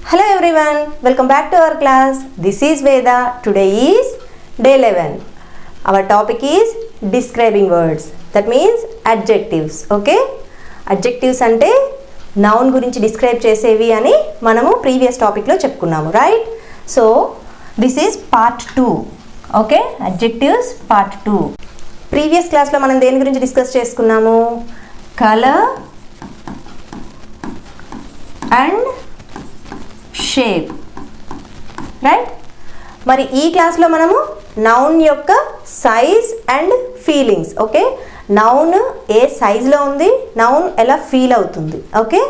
Hello everyone, welcome back to our class. This is Veda. Today is day 11. Our topic is describing words. That means adjectives. Okay? Adjectives ante noun gurinchi describe chesevi ani manamu previous topic lo cheppukunnaamu, right? So this is part 2. Okay? Adjectives part 2. Previous class lo manam deni gurinchi discuss cheskunnaamu? Color and shape, right? మరి ఈ క్లాస్లో మనము noun యొక్క size and feelings, okay? Noun ఏ సైజ్లో ఉంది, noun ఎలా feel అవుతుంది, ఓకే?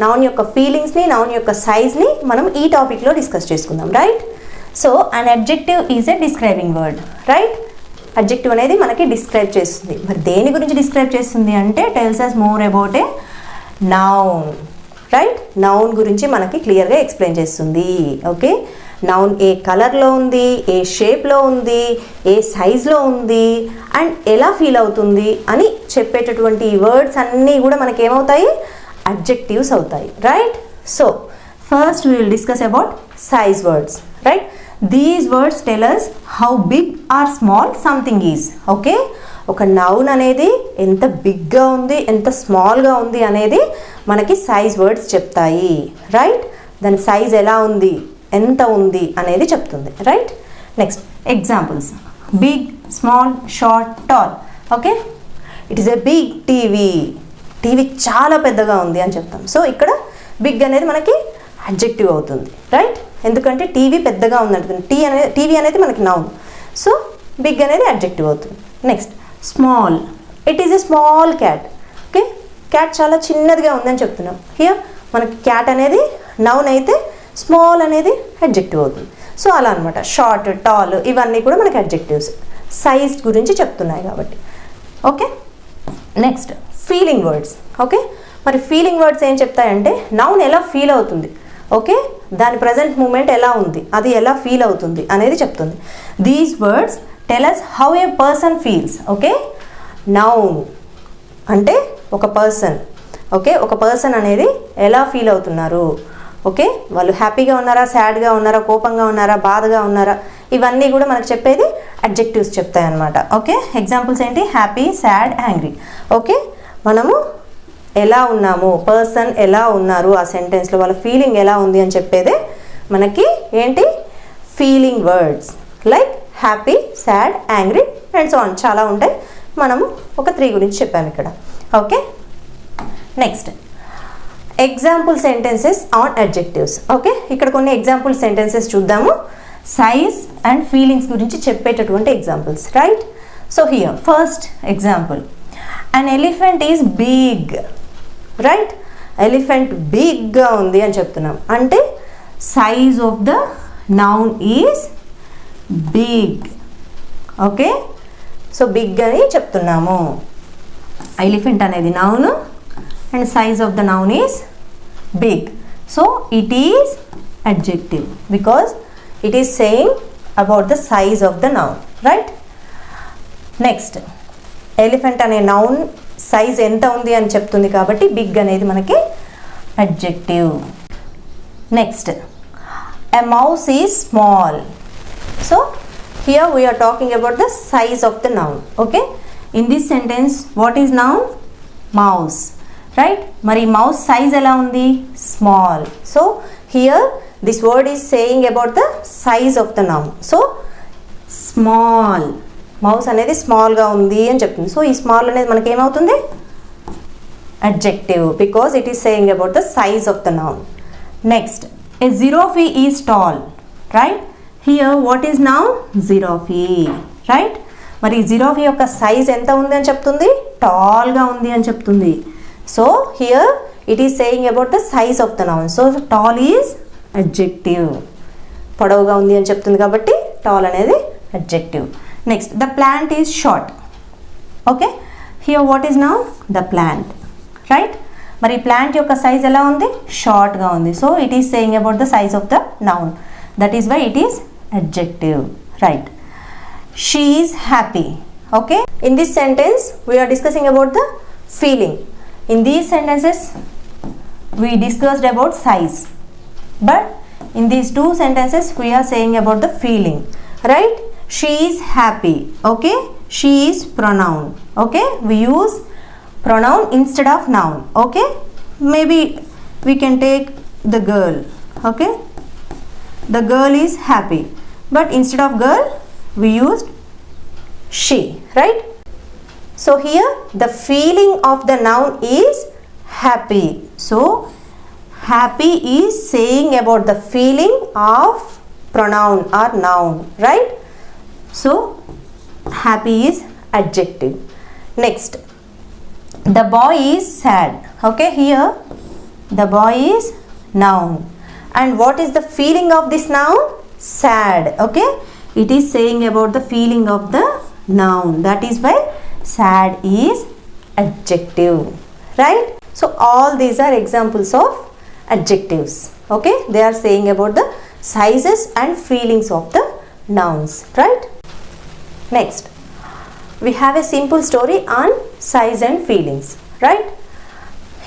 నౌన్ యొక్క ఫీలింగ్స్ని, నౌన్ యొక్క సైజ్ని మనం ఈ టాపిక్లో డిస్కస్ చేసుకుందాం, right? So an adjective is a describing word, right? Adjective అనేది మనకి డిస్క్రైబ్ చేస్తుంది. మరి దేని గురించి డిస్క్రైబ్ చేస్తుంది అంటే tells us more about a noun, right? Noun గురించి మనకి క్లియర్గా ఎక్స్ప్లెయిన్ చేస్తుంది, ఓకే? నౌన్ ఏ కలర్లో ఉంది, ఏ షేప్లో ఉంది, ఏ సైజ్లో ఉంది అండ్ ఎలా ఫీల్ అవుతుంది అని చెప్పేటటువంటి వర్డ్స్ అన్నీ కూడా మనకి ఏమవుతాయి? అడ్జెక్టివ్స్ అవుతాయి, right? So first we will discuss about size words, right? These words tell us how big or small something is, okay? ఒక నౌన్ అనేది ఎంత బిగ్గా ఉంది, ఎంత స్మాల్గా ఉంది అనేది మనకి సైజ్ వర్డ్స్ చెప్తాయి, రైట్? దాని సైజ్ ఎలా ఉంది, ఎంత ఉంది అనేది చెప్తుంది, right? Next examples: big, small, short, tall, okay? It is a big TV. TV చాలా పెద్దగా ఉంది అని చెప్తాం. సో ఇక్కడ బిగ్ అనేది మనకి అడ్జెక్టివ్ అవుతుంది, రైట్? ఎందుకంటే టీవీ పెద్దగా ఉందంటుంది. టీవీ అనేది మనకి నౌన్, సో బిగ్ అనేది అడ్జెక్టివ్ అవుతుంది. Next small, it is a small cat, okay? Cat చాలా చిన్నదిగా ఉందని చెప్తున్నాం. హియర్ మనకి క్యాట్ అనేది నౌన్ అయితే స్మాల్ అనేది అడ్జెక్టివ్ అవుతుంది. సో అలా అనమాట. షార్ట్, టాల్ ఇవన్నీ కూడా మనకి అడ్జెక్టివ్స్ సైజ్ గురించి చెప్తున్నాయి కాబట్టి, okay? Next feeling words, okay? మరి ఫీలింగ్ వర్డ్స్ ఏం చెప్తాయంటే నౌన్ ఎలా ఫీల్ అవుతుంది, ఓకే? దాని ప్రజెంట్ మూమెంట్ ఎలా ఉంది, అది ఎలా ఫీల్ అవుతుంది అనేది చెప్తుంది. These words tell us how A person feels, okay? Noun అంటే ఒక పర్సన్, ఓకే? ఒక పర్సన్ అనేది ఎలా ఫీల్ అవుతున్నారు, ఓకే? వాళ్ళు హ్యాపీగా ఉన్నారా, సాడ్గా ఉన్నారా, కోపంగా ఉన్నారా, బాధగా ఉన్నారా, ఇవన్నీ కూడా మనకు చెప్పేది అడ్జెక్టివ్స్ చెప్తాయి అన్నమాట, ఓకే? ఎగ్జాంపుల్స్ ఏంటి? Happy, sad, angry, okay? మనము ఎలా ఉన్నాము, పర్సన్ ఎలా ఉన్నారు ఆ సెంటెన్స్లో, వాళ్ళ ఫీలింగ్ ఎలా ఉంది అని చెప్పేదే మనకి ఏంటి? Feeling words. Like happy, sad, angry and so on చాలా ఉంటాయి. మనము ఒక 3 గురించి చెప్పాము ఇక్కడ, okay? Next example sentences on adjectives, okay? ఇక్కడ కొన్ని ఎగ్జాంపుల్ సెంటెన్సెస్ చూద్దాము. సైజ్ అండ్ ఫీలింగ్స్ గురించి చెప్పేటటువంటి examples, right? So here first example, an elephant is big, right? Elephant బిగ్గా ఉంది అని చెప్తున్నాం అంటే size of the noun is big, okay? So big అని చెప్తున్నాము. ఎలిఫెంట్ అనేది noun and size of the noun is big. So it is adjective because it is saying about the size of the noun, right? Next elephant అనే noun size ఎంత ఉంది అని చెప్తుంది కాబట్టి big అనేది మనకి adjective. Next a mouse is small. So here we are talking about the size of the noun, okay? In this sentence what is noun? Mouse, right? మరి mouse size ఎలా ఉంది? Small. So here this word is saying about the size of the noun. So small, mouse అనేది స్మాల్గా ఉంది అని చెప్తుంది. So ఈ small అనేది మనకి ఏమవుతుంది? Adjective because it is saying about the size of the noun. Next, a giraffe is tall, right? Here what is now? Giraffe, right? మరి giraffe యొక్క సైజ్ ఎంత ఉంది అని చెప్తుంది? టాల్గా ఉంది అని చెప్తుంది. So here it is saying about the size of the noun. So tall is adjective, పొడవుగా ఉంది అని చెప్తుంది కాబట్టి టాల్ అనేది adjective. Next the plant is short, okay? Here what is now? The plant, right? మరి ప్లాంట్ యొక్క size ఎలా ఉంది? షార్ట్గా ఉంది. So it is saying about the size of the noun. That is why it is adjective, right? She is happy, okay? In this sentence we are discussing about the feeling. In these sentences we discussed about size, but in these two sentences we are saying about the feeling, right? She is happy. Okay, she is pronoun. Okay, we use pronoun instead of noun. Okay, maybe we can take the girl. Okay, the girl is happy, but instead of girl we used she, right? So here the feeling of the noun is happy. So happy is saying about the feeling of pronoun or noun, right? So happy is adjective. Next, the boy is sad. Okay, here the boy is noun. And what is the feeling of this noun? Sad. Okay, it is saying about the feeling of the noun. That is why sad is adjective, right? So all these are examples of adjectives. Okay, they are saying about the sizes and feelings of the nouns, right? Next, we have a simple story on size and feelings, right?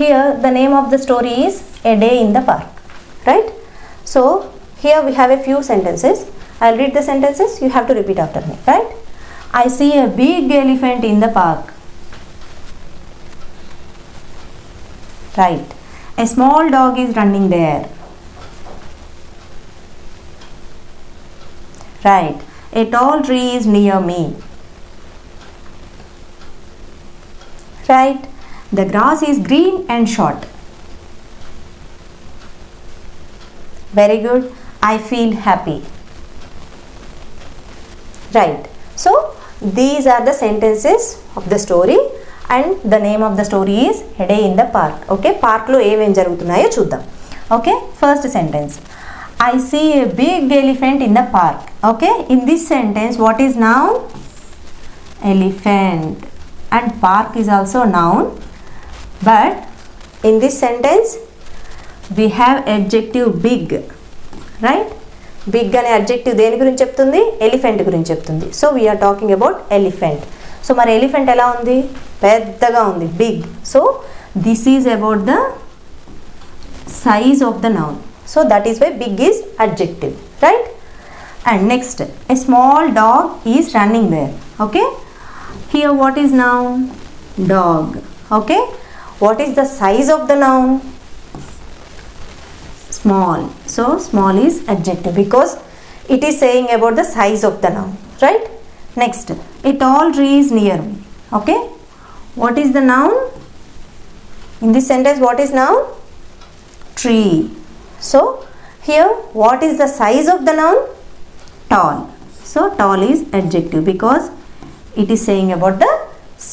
Here the name of the story is A Day in the Park, right? So here we have a few sentences. I'll read the sentences, you have to repeat after me, right? I see a big elephant in the park. Right. A small dog is running there. Right. A tall tree is near me. Right. The grass is green and short. Very good. I feel happy. Right. So these are the sentences of the story and the name of the story is A Day in the Park. Okay, park lo ఏమేం జరుగుతున్నాయో చూద్దాం. Okay, first sentence. I see a big elephant in the park. Okay, in this sentence what is noun? Elephant. And park is also noun. But in this sentence we have adjective big. Right? Big అనే adjective దేని గురించి చెప్తుంది? Elephant గురించి చెప్తుంది. So we are talking about elephant. So మరి elephant ఎలా ఉంది? పెద్దగా ఉంది, big. So this is about the size of the noun. So that is why big is adjective, right? And next, a small dog is running there. Okay, here what is noun? Dog. Okay, what is the size of the noun? Small. So small is adjective because it is saying about the size of the noun, right? Next, a tall tree is near me. Okay, what is the noun? In this sentence what is noun? Tree. So here what is the size of the noun? Tall. So tall is adjective because it is saying about the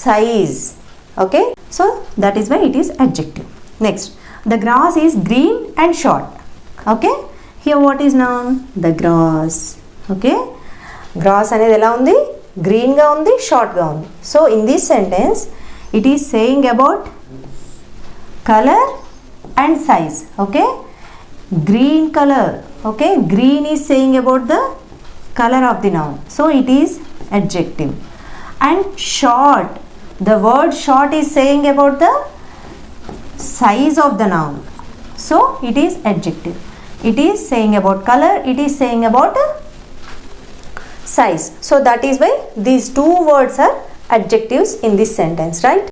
size. Okay, so that is why it is adjective. Next, the grass is green and short. Okay, here what is noun? The grass. Okay, grass అనేది ఎలా ఉంది? Green గా ఉంది, short గా ఉంది. So in this sentence it is saying about colour and size. Okay, green colour. Okay, green is saying about the colour of the noun. So it is adjective. And short, the word short is saying about the size of the noun. So it is adjective. It is saying about color, it is saying about size. So that is why these two words are adjectives in this sentence, right?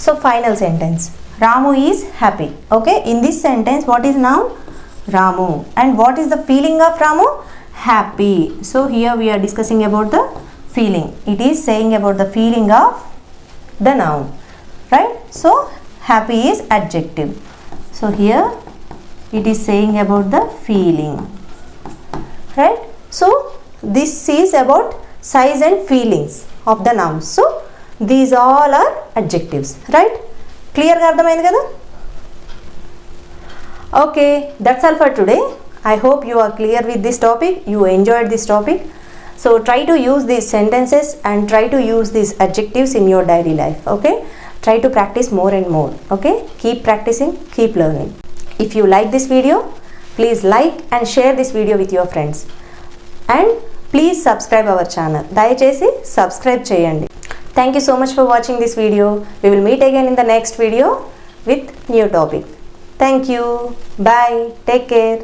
So final sentence, Ramu is happy. Okay, in this sentence what is noun? Ramu. And what is the feeling of Ramu? Happy. So here we are discussing about the feeling. It is saying about the feeling of the noun, right? So happy is adjective. So here it is saying about the feeling, right? So this is about size and feelings of the nouns. So these all are adjectives, right? Clear ga ardhamaindi kada? Okay, that's all for today. I hope you are clear with this topic, you enjoyed this topic. So try to use these sentences and try to use these adjectives in your daily life. Okay, try to practice more and more. Okay, keep practicing, keep learning. If you like this video, please like and share this video with your friends. And please subscribe our channel. Dayachesi subscribe cheyandi. Thank you so much for watching this video. We will meet again in the next video with new topic. Thank you. Bye. Take care.